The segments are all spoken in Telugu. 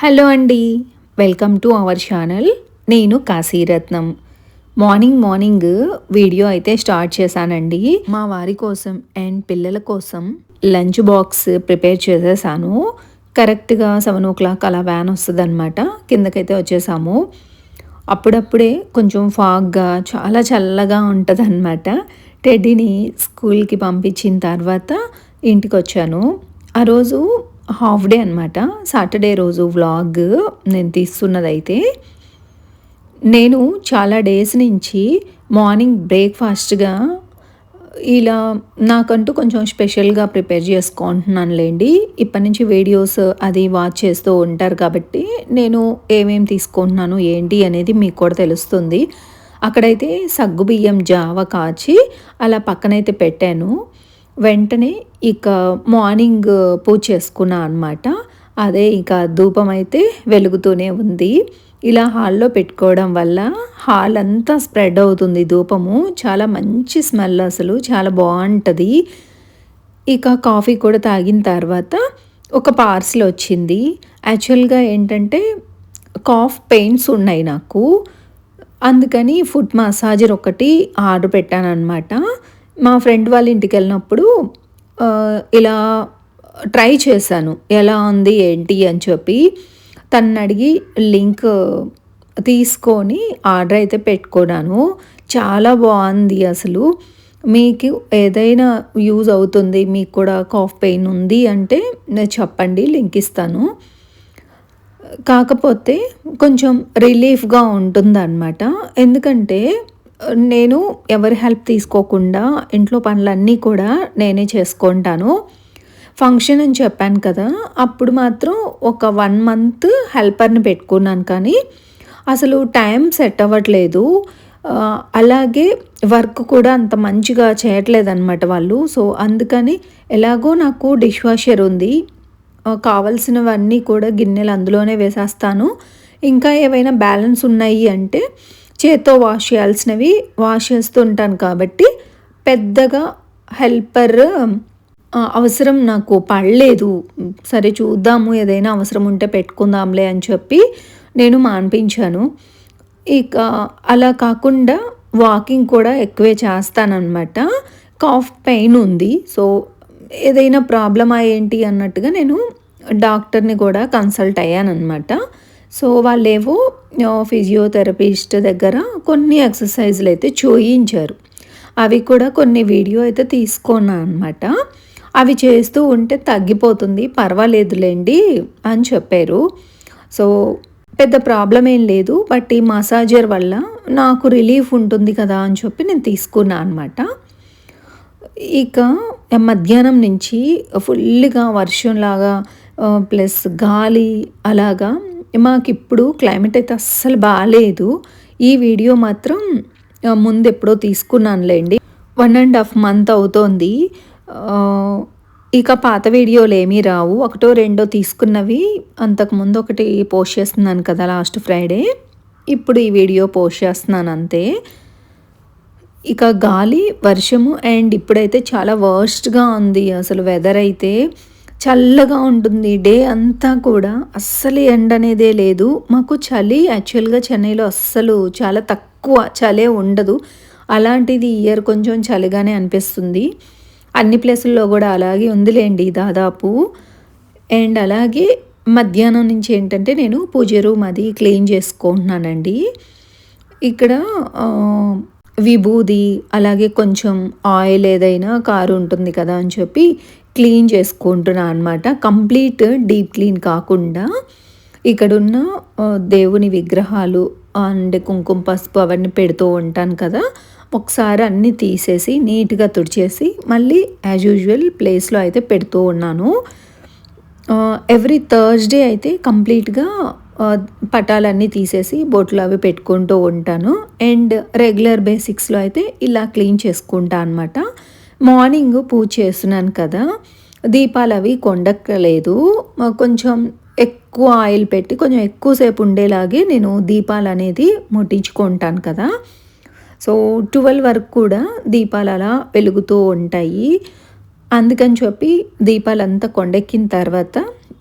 హలో అండి. Welcome to our channel. నేను కాశీరత్నం. మార్నింగ్ వీడియో అయితే స్టార్ట్ చేశానండి. మా వారి కోసం అండ్ పిల్లల కోసం లంచ్ బాక్స్ ప్రిపేర్ చేసేసాను. కరెక్ట్‌గా 7:00 అలా వ్యాన్ వస్తదనమాట. కిందకైతే వచ్చేసాము. అప్పుడప్పుడే కొంచెం ఫాగ్‌గా చాలా చల్లగా ఉంటదనమాట. టెడ్డీని స్కూల్‌కి పంపించిన తర్వాత ఇంటికొచ్చాను. ఆ రోజు హాఫ్ డే అనమాట. సాటర్డే రోజు వ్లాగ్ నేను తీస్తున్నదైతే. నేను చాలా డేస్ నుంచి మార్నింగ్ బ్రేక్‌ఫాస్ట్‌గా ఇలా నాకంటూ కొంచెం స్పెషల్‌గా ప్రిపేర్ చేసుకుంటున్నానులెండి. ఇప్పటి నుంచి వీడియోస్ అది వాచ్ చేస్తూ ఉంటారు కాబట్టి నేను ఏమేమి తీసుకుంటున్నాను ఏంటి అనేది మీకు కూడా తెలుస్తుంది. అక్కడైతే సగ్గుబియ్యం జావ కాచి అలా పక్కనైతే పెట్టాను. వెంటనే ఇక మార్నింగ్ పూజ చేసుకున్నా అనమాట. అదే ఇక ధూపం అయితే వెలుగుతూనే ఉంది. ఇలా హాల్‌లో పెట్టుకోవడం వల్ల హాల్ అంతా స్ప్రెడ్ అవుతుంది ధూపము. చాలా మంచి స్మెల్ అసలు చాలా బావుంటది. ఇక కాఫీ కూడా తాగిన తర్వాత ఒక పార్సిల్ వచ్చింది. యాక్చువల్‌గా ఏంటంటే కాఫ్ పెయిన్స్ ఉన్నాయి నాకు. అందుకని ఫుట్ మసాజర్ ఒకటి ఆర్డర్ పెట్టాననమాట. మా ఫ్రెండ్ వాళ్ళ ఇంటికెళ్ళినప్పుడు ఇలా ట్రై చేశాను. ఎలా ఉంది ఏంటి అని చెప్పి. తననడిగి లింక్ తీసుకొని ఆర్డర్ అయితే పెట్టుకున్నాను. చాలా బావుంది అసలు. మీకు ఏదైనా యూజ్ అవుతుంది, మీకు కూడా కాఫ్ పెయిన్ ఉంది అంటే చెప్పండి, లింక్ ఇస్తాను. కాకపోతే కొంచెం రిలీఫ్‌గా ఉంటుందనమాట. ఎందుకంటే నేను ఎవరి హెల్ప్ తీసుకోకుండా ఇంట్లో పనులన్నీ కూడా నేనే చేసుకుంటాను. ఫంక్షన్ అని చెప్పాను కదా! అప్పుడు మాత్రం ఒక 1 మంత్ హెల్పర్‌ని పెట్టుకున్నాను కానీ అసలు టైం సెట్ అవ్వట్లేదు. అలాగే వర్క్ కూడా అంత మంచిగా చేయట్లేదనమాట వాళ్ళు. సో, అందుకని ఎలాగో నాకు డిష్ వాషర్ ఉంది. కావాల్సినవన్నీ కూడా గిన్నెలు అందులోనే వేసేస్తాను. ఇంకా ఏవైనా బ్యాలెన్స్ ఉన్నాయి అంటే చేత్తో వాష్ చేయాల్సినవి వాష్ చేస్తూ ఉంటాను కాబట్టి పెద్దగా హెల్పర్ అవసరం నాకు పడలేదు. సరే చూద్దాము, ఏదైనా అవసరం ఉంటే పెట్టుకుందాంలే అని చెప్పి నేను మాన్పించాను. ఇక అలా కాకుండా వాకింగ్ కూడా ఎక్కువే చేస్తాననమాట. కాఫ్ పెయిన్ ఉంది. సో, ఏదైనా ప్రాబ్లమా ఏంటి అన్నట్టుగా నేను డాక్టర్‌ని కూడా కన్సల్ట్ అయ్యాననమాట. సో, వాళ్ళేవో ఫిజియోథెరపిస్ట్ దగ్గర కొన్ని ఎక్సర్సైజ్‌లు అయితే చూయించారు. అవి కూడా కొన్ని వీడియో అయితే తీసుకున్నా అనమాట. అవి చేస్తూ ఉంటే తగ్గిపోతుంది, పర్వాలేదులెండి అని చెప్పారు. సో, పెద్ద ప్రాబ్లమ్ ఏం లేదు. బట్ ఈ మసాజర్ వల్ల నాకు రిలీఫ్ ఉంటుంది కదా అని చెప్పి నేను తీసుకున్నా అనమాట. ఇక మధ్యాహ్నం నుంచి ఫుల్‌గా వర్షంలాగా ప్లస్ గాలి అలాగా మాకిప్పుడు క్లైమేట్ అయితే అస్సలు బాలేదు. ఈ వీడియో మాత్రం ముందెప్పుడో తీసుకున్నానులెండి. 1½ మంత్ అవుతోంది. ఇక పాత వీడియోలేమీ రావు. ఒకటో రెండో తీసుకున్నవి అంతకుముందు ఒకటి పోస్ట్ చేస్తున్నాను కదా లాస్ట్ ఫ్రైడే. ఇప్పుడు ఈ వీడియో పోస్ట్ చేస్తున్నాను అంతే. ఇక గాలి, వర్షము అండ్ ఇప్పుడైతే చాలా వర్స్ట్‌గా ఉంది. అసలు వెదర్ అయితే చల్లగా ఉంటుంది. డే అంతా కూడా అస్సలు ఎండ అనేదే లేదు. మాకు చలి యాక్చువల్‌గా చెన్నైలో అస్సలు చాలా తక్కువ చలే ఉండదు. అలాంటిది ఈ ఇయర్ కొంచెం చలిగానే అనిపిస్తుంది. అన్ని ప్లేసుల్లో కూడా అలాగే ఉందిలేండి దాదాపు. అండ్ అలాగే మధ్యాహ్నం నుంచి ఏంటంటే నేను పూజ రూమ్ అది క్లీన్ చేసుకుంటున్నానండి. ఇక్కడ విభూది అలాగే కొంచెం ఆయిల్ ఏదైనా కారు ఉంటుంది కదా అని చెప్పి క్లీన్ చేసుకుంటున్నా అనమాట. కంప్లీట్ డీప్ క్లీన్ కాకుండా ఇక్కడున్న దేవుని విగ్రహాలు అండ్ కుంకుమ పసుపు అవన్నీ పెడుతూ ఉంటాను కదా! ఒకసారి అన్నీ తీసేసి నీట్‌గా తుడిచేసి మళ్ళీ యాజ్ యూజువల్ ప్లేస్‌లో అయితే పెడుతూ ఉన్నాను. ఎవ్రీ థర్స్‌డే అయితే కంప్లీట్‌గా పటాలన్నీ తీసేసి బొట్లు అవి పెట్టుకుంటూ ఉంటాను. అండ్ రెగ్యులర్ బేసిక్స్‌లో అయితే ఇలా క్లీన్ చేసుకుంటా అనమాట. మార్నింగ్ పూజ చేస్తున్నాను కదా! దీపాలు అవి కొండెక్కలేదు. కొంచెం ఎక్కువ ఆయిల్ పెట్టి కొంచెం ఎక్కువసేపు ఉండేలాగే నేను దీపాలనేది ముట్టించుకుంటాను కదా! సో, 12 వరకు కూడా దీపాలు అలా వెలుగుతూ ఉంటాయి. అందుకని చెప్పి దీపాలంతా కొండెక్కిన తర్వాత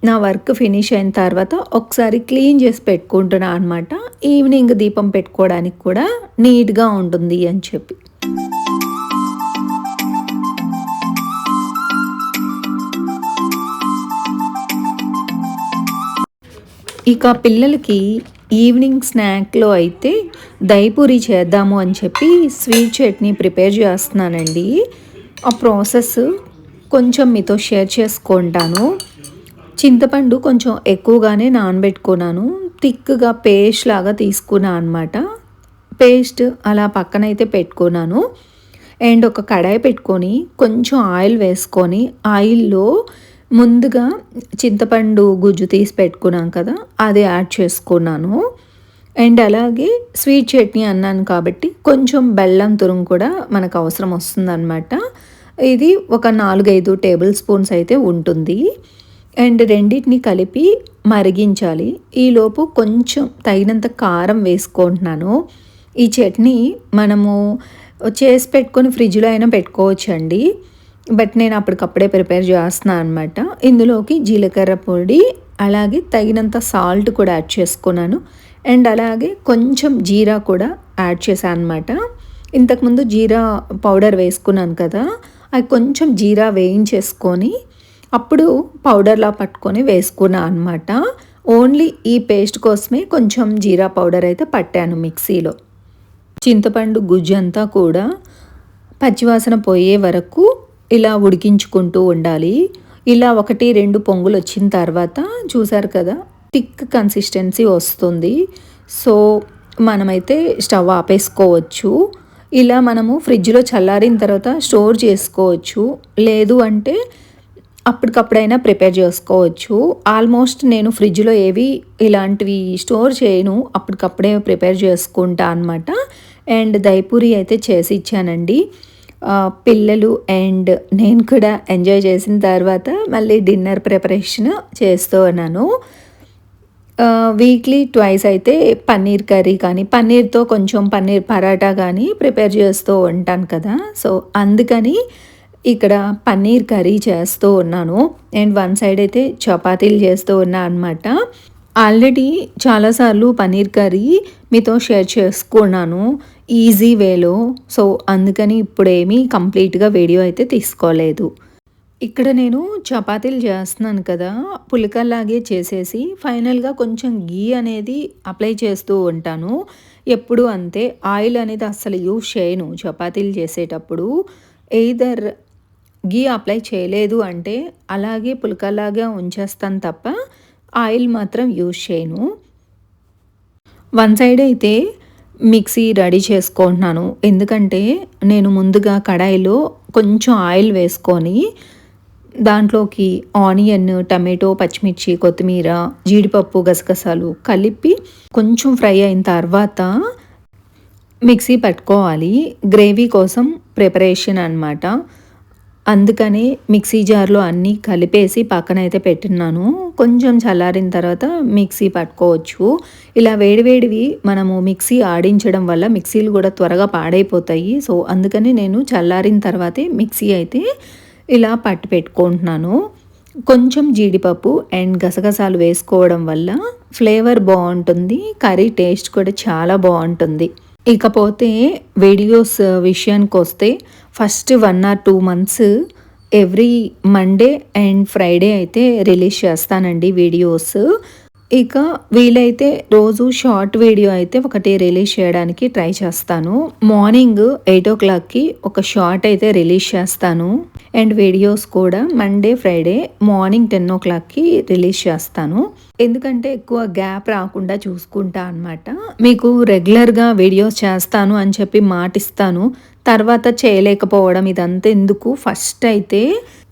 నా వర్క్ ఫినిష్ అయిన తర్వాత ఒకసారి క్లీన్ చేసి పెట్టుకుంటున్నా అనమాట. ఈవినింగ్ దీపం పెట్టుకోవడానికి కూడా నీట్గా ఉంటుంది అని చెప్పి. ఇక పిల్లలకి ఈవినింగ్ స్నాక్లో అయితే దహిపూరి చేద్దాము అని చెప్పి స్వీట్ చట్నీ ప్రిపేర్ చేస్తున్నానండి. ఆ ప్రాసెస్ కొంచెం మీతో షేర్ చేసుకుంటాను. చింతపండు కొంచెం ఎక్కువగానే నానబెట్టుకున్నాను. థిక్గా పేస్ట్ లాగా తీసుకున్నాను అనమాట. పేస్ట్ అలా పక్కనైతే పెట్టుకున్నాను. అండ్ ఒక కడాయి పెట్టుకొని కొంచెం ఆయిల్ వేసుకొని ఆయిల్లో ముందుగా చింతపండు గుజ్జు తీసి పెట్టుకున్నాం కదా, అది యాడ్ చేసుకున్నాను. అండ్ అలాగే స్వీట్ చట్నీ అన్నాను కాబట్టి కొంచెం బెల్లం తురుము కూడా మనకు అవసరం వస్తుందన్నమాట. ఇది ఒక 4-5 టేబుల్ స్పూన్స్ అయితే ఉంటుంది. అండ్ రెండింటిని కలిపి మరిగించాలి. ఈలోపు కొంచెం తగినంత కారం వేసుకుంటున్నాను. ఈ చట్నీ మనము చేసి పెట్టుకొని ఫ్రిడ్జ్లో అయినా పెట్టుకోవచ్చండి. బట్ నేను అప్పటికప్పుడే ప్రిపేర్ చేస్తున్నాను అనమాట. ఇందులోకి జీలకర్ర పొడి అలాగే తగినంత సాల్ట్ కూడా యాడ్ చేసుకున్నాను. అండ్ అలాగే కొంచెం జీరా కూడా యాడ్ చేశాను అనమాట. ఇంతకుముందు జీరా పౌడర్ వేసుకున్నాను కదా, అది కొంచెం జీరా వేయించేసుకొని అప్పుడు పౌడర్లా పట్టుకొని వేసుకున్నాను అనమాట. ఓన్లీ ఈ పేస్ట్ కోసమే కొంచెం జీరా పౌడర్ అయితే పట్టాను మిక్సీలో. చింతపండు గుజ్జు అంతా కూడా పచ్చివాసన పోయే వరకు ఇలా ఉడికించుకుంటూ ఉండాలి. ఇలా 1-2 పొంగులు వచ్చిన తర్వాత చూసారు కదా, థిక్ కన్సిస్టెన్సీ వస్తుంది. సో మనమైతే స్టవ్ ఆపేసుకోవచ్చు. ఇలా మనము ఫ్రిడ్జ్లో చల్లారిన తర్వాత స్టోర్ చేసుకోవచ్చు. లేదు అంటే అప్పటికప్పుడైనా ప్రిపేర్ చేసుకోవచ్చు. ఆల్మోస్ట్ నేను ఫ్రిడ్జ్లో ఏవి ఇలాంటివి స్టోర్ చేయను, అప్పటికప్పుడే ప్రిపేర్ చేసుకుంటా అనమాట. అండ్ దహిపూరి అయితే చేసి ఇచ్చానండి. పిల్లలు అండ్ నేను కూడా ఎంజాయ్ చేసిన తర్వాత మళ్ళీ డిన్నర్ ప్రిపరేషన్ చేస్తూ ఉన్నాను. వీక్లీ ట్వైస్ అయితే పన్నీర్ కర్రీ కానీ పన్నీర్తో కొంచెం పన్నీర్ పరాటా కానీ ప్రిపేర్ చేస్తూ ఉంటాను కదా, సో అందుకని ఇక్కడ పన్నీర్ కర్రీ చేస్తూ ఉన్నాను. అండ్ వన్ సైడ్ అయితే చపాతీలు చేస్తూ ఉన్నా అనమాట. ఆల్రెడీ చాలాసార్లు పన్నీర్ కర్రీ మీతో షేర్ చేసుకున్నాను ఈజీ వేలో. సో అందుకని ఇప్పుడేమీ కంప్లీట్గా వీడియో అయితే తీసుకోలేదు. ఇక్కడ నేను చపాతీలు చేస్తున్నాను కదా, పుల్కల్లాగే చేసేసి ఫైనల్గా కొంచెం గీ అనేది అప్లై చేస్తూ ఉంటాను. ఎప్పుడు అంతే, ఆయిల్ అనేది అస్సలు యూజ్ చేయను చపాతీలు చేసేటప్పుడు. ఎయిదర్ గీ అప్లై చేయలేదు అంటే అలాగే పుల్కల్లాగా ఉంచేస్తాను తప్ప ఆయిల్ మాత్రం యూజ్ చేయను. వన్ సైడ్ అయితే మిక్సీ రెడీ చేసుకుంటున్నాను. ఎందుకంటే నేను ముందుగా కడాయిలో కొంచెం ఆయిల్ వేసుకొని దాంట్లోకి ఆనియన్, టమాటో, పచ్చిమిర్చి, కొత్తిమీర, జీడిపప్పు, గసగసాలు కలిపి కొంచెం ఫ్రై అయిన తర్వాత మిక్సీ పట్టుకోవాలి. గ్రేవీ కోసం ప్రిపరేషన్ అన్నమాట. అందుకని మిక్సీ జార్లో అన్నీ కలిపేసి పక్కన అయితే పెట్టున్నాను. కొంచెం చల్లారిన తర్వాత మిక్సీ పట్టుకోవచ్చు. ఇలా వేడివేడివి మనము మిక్సీ ఆడించడం వల్ల మిక్సీలు కూడా త్వరగా పాడైపోతాయి. సో అందుకని నేను చల్లారిన తర్వాతే మిక్సీ అయితే ఇలా పట్టి పెట్టుకుంటున్నాను. కొంచెం జీడిపప్పు అండ్ గసగసాలు వేసుకోవడం వల్ల ఫ్లేవర్ బాగుంటుంది, కర్రీ టేస్ట్ కూడా చాలా బాగుంటుంది. ఇకపోతే వీడియోస్ విషయానికి వస్తే first 1 or 2 months every Monday and Friday అయితే రిలీజ్ చేస్తానండి వీడియోస్. ఇక వీలైతే రోజు షార్ట్ వీడియో అయితే ఒకటి రిలీజ్ చేయడానికి ట్రై చేస్తాను. మార్నింగ్ 8 o'clockకి ఒక షార్ట్ అయితే రిలీజ్ చేస్తాను. అండ్ వీడియోస్ కూడా మండే ఫ్రైడే మార్నింగ్ 10 o'clockకి రిలీజ్ చేస్తాను. ఎందుకంటే ఎక్కువ గ్యాప్ రాకుండా చూసుకుంటా అనమాట. మీకు రెగ్యులర్గా వీడియోస్ చేస్తాను అని చెప్పి మాటిస్తాను, తర్వాత చేయలేకపోవడం ఇదంతా ఎందుకు. ఫస్ట్ అయితే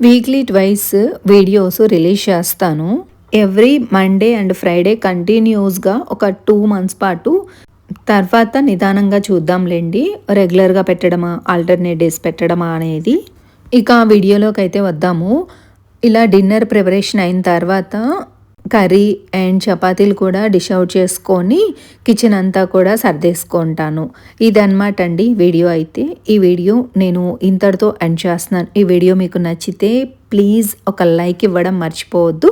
వీక్లీ ట్వైస్ వీడియోస్ రిలీజ్ చేస్తాను. ఎవ్రీ మండే అండ్ ఫ్రైడే కంటిన్యూస్గా ఒక 2 months పాటు. తర్వాత నిదానంగా చూద్దాంలేండి రెగ్యులర్గా పెట్టడమా ఆల్టర్నేట్ డేస్ పెట్టడమా అనేది. ఇక వీడియోలోకి అయితే వద్దాము. ఇలా డిన్నర్ ప్రిపరేషన్ అయిన తర్వాత కర్రీ అండ్ చపాతీలు కూడా డిష్ అవుట్ చేసుకొని కిచెన్ అంతా కూడా సర్దేసుకుంటాను. ఇదన్నమాట అండి వీడియో అయితే. ఈ వీడియో నేను ఇంతటితో ఎండ్ చేస్తున్నాను. ఈ వీడియో మీకు నచ్చితే ప్లీజ్ ఒక లైక్ ఇవ్వడం మర్చిపోవద్దు.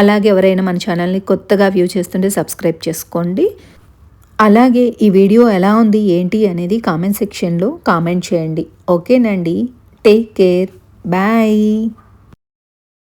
అలాగే ఎవరైనా మన ఛానల్ని కొత్తగా వ్యూ చేస్తుంటే సబ్స్క్రైబ్ చేసుకోండి. అలాగే ఈ వీడియో ఎలా ఉంది ఏంటి అనేది కామెంట్ సెక్షన్లో కామెంట్ చేయండి. ఓకేనండి, టేక్ కేర్, బాయ్.